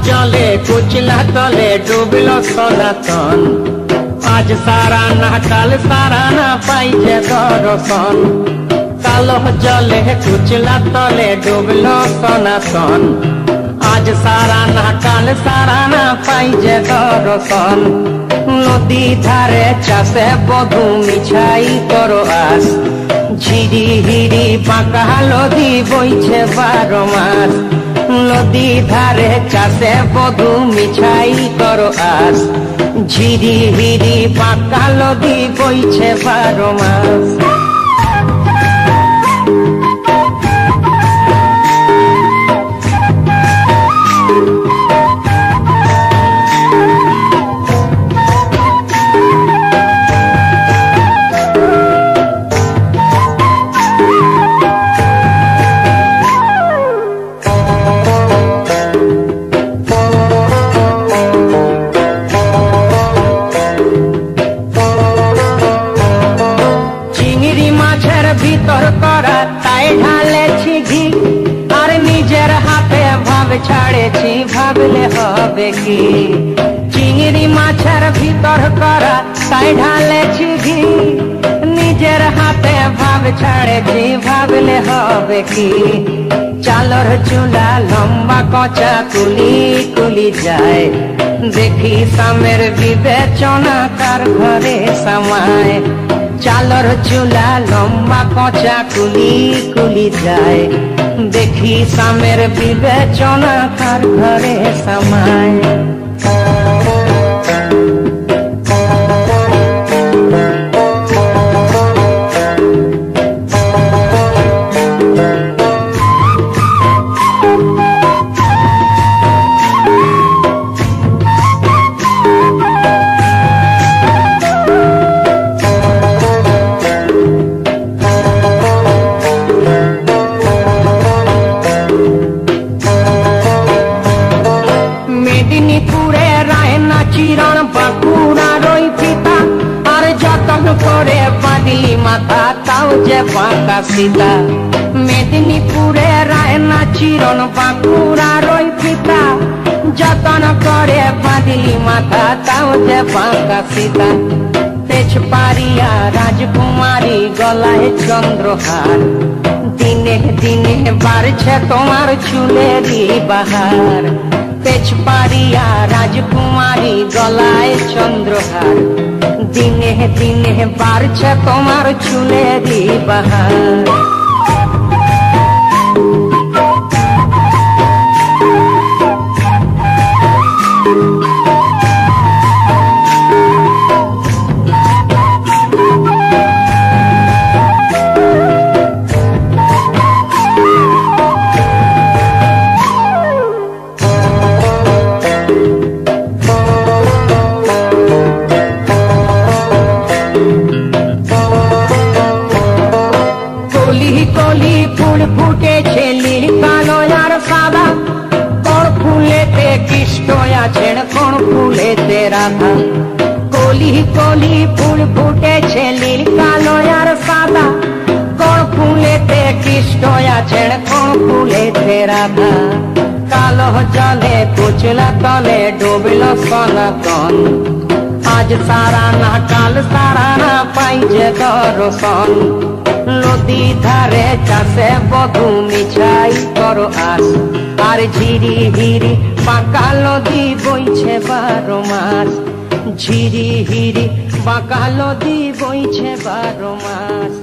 জলে কুচলা তলে ডুবলো সনাতন। আজ সারা না কাল সারা না পাইছে দর্শন। কালো জলে কুচলা তলে ডুবলো সনাতন। আজ সারা না কাল সারা না পাইছে দর্শন। নদী ধারে চাষে বধু মিছাই করো আস। ঝিরি হিরি বাঁকা নদী বইছে 12 মাস। নদী ধারে চাষে বধু মিছাই করো আস। ঝিরি হিরি বাঁকা নদী বইছে 12 মাস। ভিতর করা তাই ঢালেছি ঘি। আর নিজের হাতে ভাব ছাড়েছি ভাবলে হবে কি। চিংড়ি মাছের ভিতর করা তাই ঢালেছি ঘি। নিজের হাতে ভাব ছাড়েছি ভাবলে হবে কি। চালর চুলা লম্বা কচা কুলি কুলি যায়। দেখি সামের বিবেচনা কার ঘরে সামায়। চালর চুলা লম্বা কচা কুলি কুলি যায়। দেখি সামের বিবেচনা কার ঘরে সামায়। মেদিনীপুরে রায়না চিরণ বাঁকুড়া রই পিতা। আর যতন করে বাঁধলি মাথা তাও যে বাঁকা সীতা। মেদিনীপুরে রায়না চিরণ বাঁকুড়া রই পিতা। যতন করে বাঁধলি মাথা তাও যে বাঁকা সীতা। তেজপাড়িয়া রাজকুমারী গলায় চন্দ্রহার। দিনে দিনে বাড়ছে তোমার চুলেরই বাহার। তেজপাড়িয়া রাজকুমারী গলায় চন্দ্রহার। দিনে দিনে বাড়ছে তোমার চুলেরই বাহার। কলি ফুল ফুটেছে নীল কালো আর সাদা। কোন ফুলেতে কৃষ্ণ আছেন কোন ফুলেতে রাধা। কলি কলি ফুল ফুটেছে নীল কালো আর সাদা। কোন ফুলেতে কৃষ্ণ আছেন কোন ফুলেতে রাধা। কালো জলে কুচলা তলে ডুবলো সনাতন। আজ সারা না কাল সারা না পাইছে দর্শন। নদী ধারে চাষে বধু মিছাই করো আস। আর ঝিরি হিরি বাঁকা নদী বইছে 12 মাস। ঝিরি হিরি বাঁকা নদী বইছে 12 মাস।